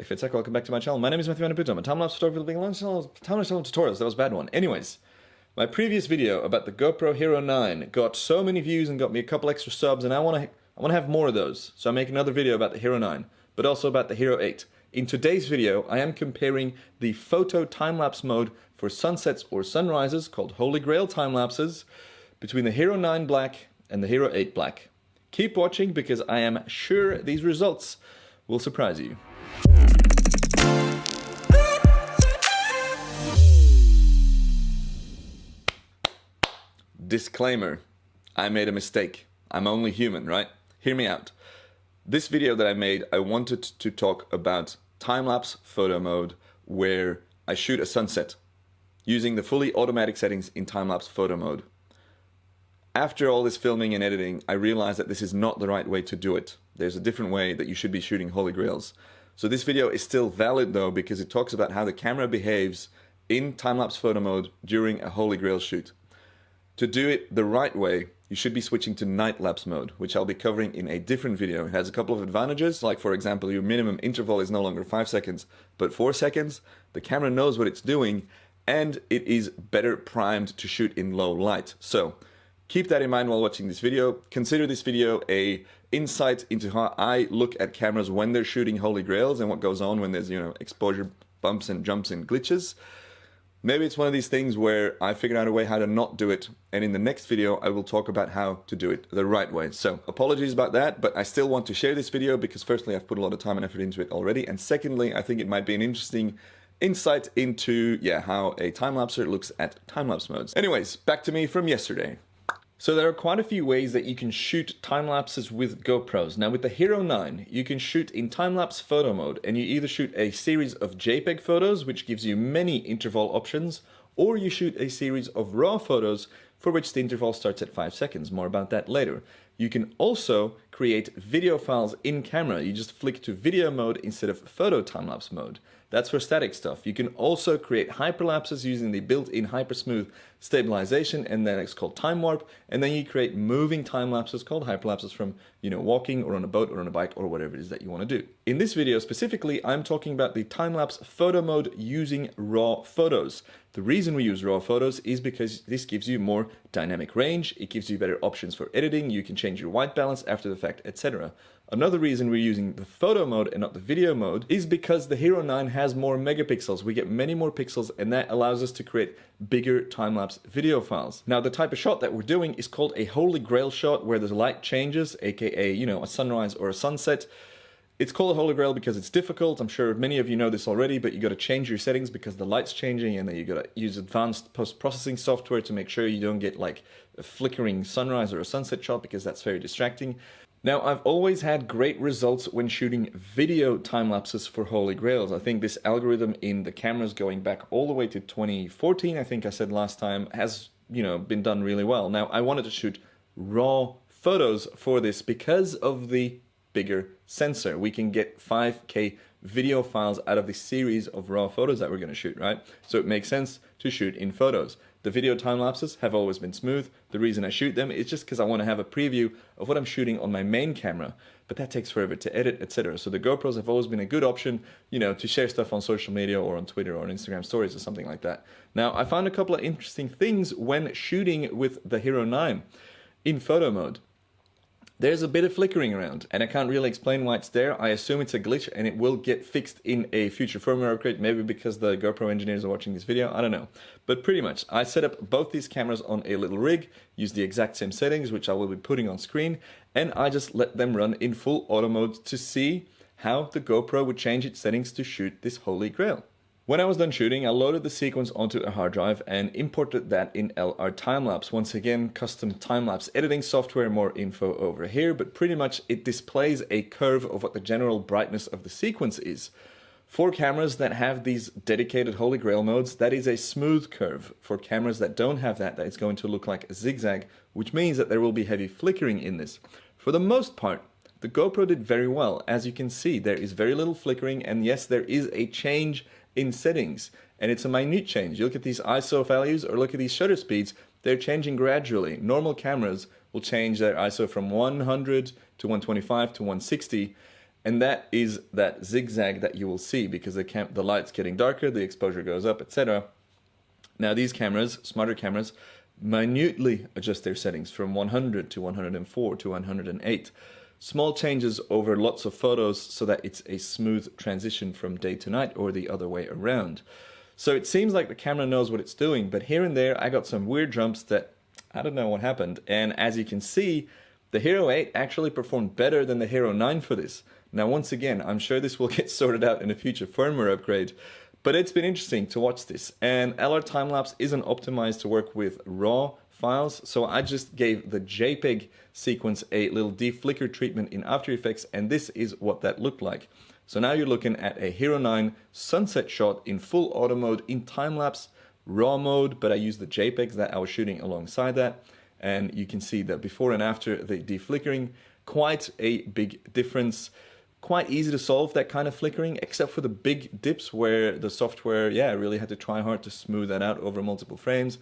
Welcome back to my channel. My name is Vandeputte. I'm a time-lapse photographer living a time-lapse tutorials. That was a bad one. Anyways, my previous video about the GoPro Hero 9 got so many views and got me a couple extra subs, and I want to have more of those. So I make another video about the Hero 9, but also about the Hero 8. In today's video, I am comparing the photo time-lapse mode for sunsets or sunrises, called Holy Grail time-lapses, between the Hero 9 Black and the Hero 8 Black. Keep watching because I am sure these results will surprise you. Disclaimer, I made a mistake. I'm only human, right? Hear me out. This video that I made, I wanted to talk about time-lapse photo mode where I shoot a sunset using the fully automatic settings in time-lapse photo mode. After all this filming and editing, I realized that this is not the right way to do it. There's a different way that you should be shooting Holy Grails. So this video is still valid though, because it talks about how the camera behaves in time-lapse photo mode during a Holy Grail shoot. To do it the right way, you should be switching to night-lapse mode, which I'll be covering in a different video. It has a couple of advantages, like for example, your minimum interval is no longer 5 seconds, but 4 seconds. The camera knows what it's doing, and it is better primed to shoot in low light. So keep that in mind while watching this video. Consider this video a insight into how I look at cameras when they're shooting Holy Grails and what goes on when there's, exposure bumps and jumps and glitches. Maybe it's one of these things where I figured out a way how to not do it, and in the next video I will talk about how to do it the right way. So apologies about that, but I still want to share this video because firstly I've put a lot of time and effort into it already, and secondly I think it might be an interesting insight into how a time-lapser looks at time-lapse modes. Anyways, back to me from yesterday. So there are quite a few ways that you can shoot time-lapses with GoPros. Now with the Hero 9, you can shoot in time-lapse photo mode, and you either shoot a series of JPEG photos, which gives you many interval options, or you shoot a series of RAW photos, for which the interval starts at 5 seconds. More about that later. You can also create video files in camera. You just flick to video mode instead of photo time-lapse mode. That's for static stuff. You can also create hyperlapses using the built-in hypersmooth stabilization, and then it's called time warp, and then you create moving time lapses called hyperlapses from walking or on a boat or on a bike or whatever it is that you want to do. In this video specifically, I'm talking about the time-lapse photo mode using raw photos. The reason we use raw photos is because this gives you more dynamic range, it gives you better options for editing, you can change your white balance after the fact, etc. Another reason we're using the photo mode and not the video mode is because the Hero 9 has more megapixels. We get many more pixels, and that allows us to create bigger time-lapse video files. Now the type of shot that we're doing is called a Holy Grail shot, where the light changes, aka a sunrise or a sunset. It's called a Holy Grail because it's difficult. I'm sure many of you know this already, but you got to change your settings because the light's changing, and then you got to use advanced post-processing software to make sure you don't get like a flickering sunrise or a sunset shot, because that's very distracting. Now, I've always had great results when shooting video time-lapses for Holy Grails. I think this algorithm in the cameras going back all the way to 2014, I think I said last time, has, been done really well. Now, I wanted to shoot raw photos for this because of the bigger sensor. We can get 5K video files out of the series of raw photos that we're going to shoot, right? So it makes sense to shoot in photos. The video time-lapses have always been smooth. The reason I shoot them is just because I want to have a preview of what I'm shooting on my main camera, but that takes forever to edit, etc. So the GoPros have always been a good option, to share stuff on social media or on Twitter or on Instagram stories or something like that. Now, I found a couple of interesting things when shooting with the Hero 9 in photo mode. There's a bit of flickering around, and I can't really explain why it's there. I assume it's a glitch, and it will get fixed in a future firmware upgrade, maybe because the GoPro engineers are watching this video, I don't know. But pretty much, I set up both these cameras on a little rig, use the exact same settings, which I will be putting on screen, and I just let them run in full auto mode to see how the GoPro would change its settings to shoot this Holy Grail. When I was done shooting, I loaded the sequence onto a hard drive and imported that in LR Timelapse. Once again, custom time-lapse editing software, more info over here, but pretty much it displays a curve of what the general brightness of the sequence is. For cameras that have these dedicated Holy Grail modes, that is a smooth curve. For cameras that don't have that, it's going to look like a zigzag, which means that there will be heavy flickering in this. For the most part, the GoPro did very well. As you can see, there is very little flickering, and yes, there is a change in settings, and it's a minute change. You look at these ISO values or look at these shutter speeds, they're changing gradually. Normal cameras will change their ISO from 100 to 125 to 160, And that is that zigzag that you will see because the light's getting darker, the exposure goes up, etc. Now these cameras, smarter cameras, minutely adjust their settings from 100 to 104 to 108. Small changes over lots of photos so that it's a smooth transition from day to night or the other way around. So it seems like the camera knows what it's doing, but here and there I got some weird jumps that I don't know what happened. And as you can see, the Hero 8 actually performed better than the Hero 9 for this. Now once again, I'm sure this will get sorted out in a future firmware upgrade, but it's been interesting to watch this. And LR time-lapse isn't optimized to work with RAW files, so I just gave the JPEG sequence a little deflicker treatment in After Effects, and this is what that looked like. So now you're looking at a Hero 9 sunset shot in full auto mode in time-lapse RAW mode, but I used the JPEGs that I was shooting alongside that, and you can see that before and after the deflickering, quite a big difference. Quite easy to solve that kind of flickering, except for the big dips where the software, really had to try hard to smooth that out over multiple frames.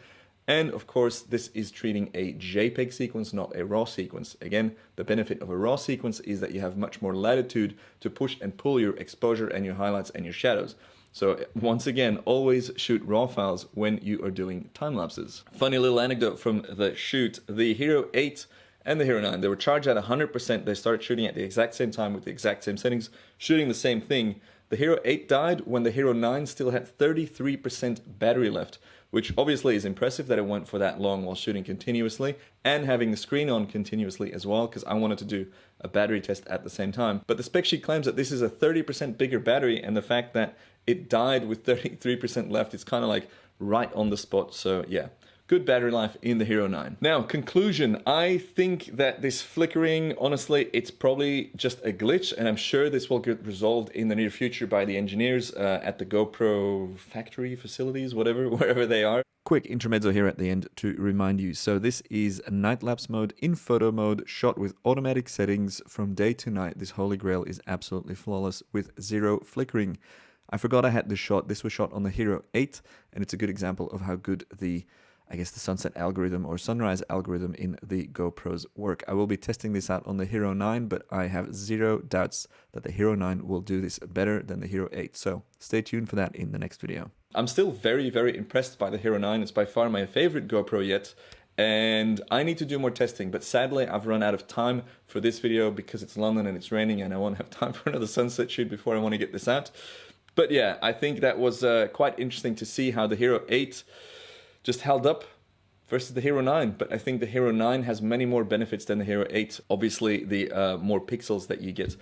And of course, this is treating a JPEG sequence, not a RAW sequence. Again, the benefit of a RAW sequence is that you have much more latitude to push and pull your exposure and your highlights and your shadows. So once again, always shoot RAW files when you are doing time lapses. Funny little anecdote from the shoot, the Hero 8 and the Hero 9, they were charged at 100%. They started shooting at the exact same time with the exact same settings, shooting the same thing. The Hero 8 died when the Hero 9 still had 33% battery left, which obviously is impressive that it went for that long while shooting continuously and having the screen on continuously as well, because I wanted to do a battery test at the same time. But the spec sheet claims that this is a 30% bigger battery, and the fact that it died with 33% left, it's kind of like right on the spot. So yeah, good battery life in the Hero 9. Now, conclusion. I think that this flickering, honestly, it's probably just a glitch, and I'm sure this will get resolved in the near future by the engineers at the GoPro factory facilities, wherever they are. Quick intermezzo here at the end to remind you. So this is a night lapse mode in photo mode, shot with automatic settings from day to night. This holy grail is absolutely flawless with zero flickering. I forgot I had this shot. This was shot on the Hero 8, and it's a good example of how good the sunset algorithm or sunrise algorithm in the GoPros work. I will be testing this out on the Hero 9, but I have zero doubts that the Hero 9 will do this better than the Hero 8. So stay tuned for that in the next video. I'm still very, very impressed by the Hero 9. It's by far my favorite GoPro yet. And I need to do more testing, but sadly I've run out of time for this video because it's London and it's raining and I won't have time for another sunset shoot before I want to get this out. But yeah, I think that was quite interesting to see how the Hero 8 just held up versus the Hero 9. But I think the Hero 9 has many more benefits than the Hero 8. Obviously, the more pixels that you get.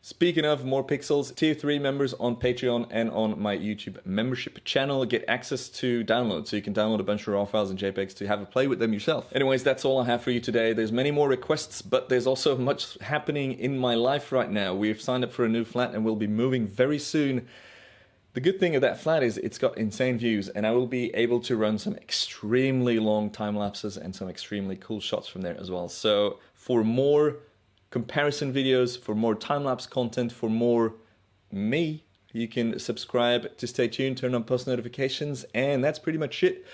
Speaking of more pixels, Tier 3 members on Patreon and on my YouTube membership channel get access to download. So you can download a bunch of RAW files and JPEGs to have a play with them yourself. Anyways, that's all I have for you today. There's many more requests, but there's also much happening in my life right now. We've signed up for a new flat and we'll be moving very soon. The good thing of that flat is it's got insane views, and I will be able to run some extremely long time lapses and some extremely cool shots from there as well. So for more comparison videos, for more time-lapse content, for more me, you can subscribe to stay tuned, turn on post notifications, and that's pretty much it.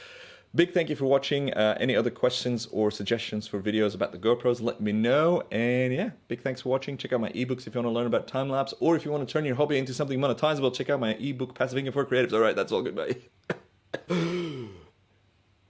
Big thank you for watching. Any other questions or suggestions for videos about the GoPros, let me know. And yeah, big thanks for watching. Check out my ebooks if you want to learn about time-lapse, or if you want to turn your hobby into something monetizable, check out my ebook, Passive Income for Creatives. All right, that's all. Goodbye.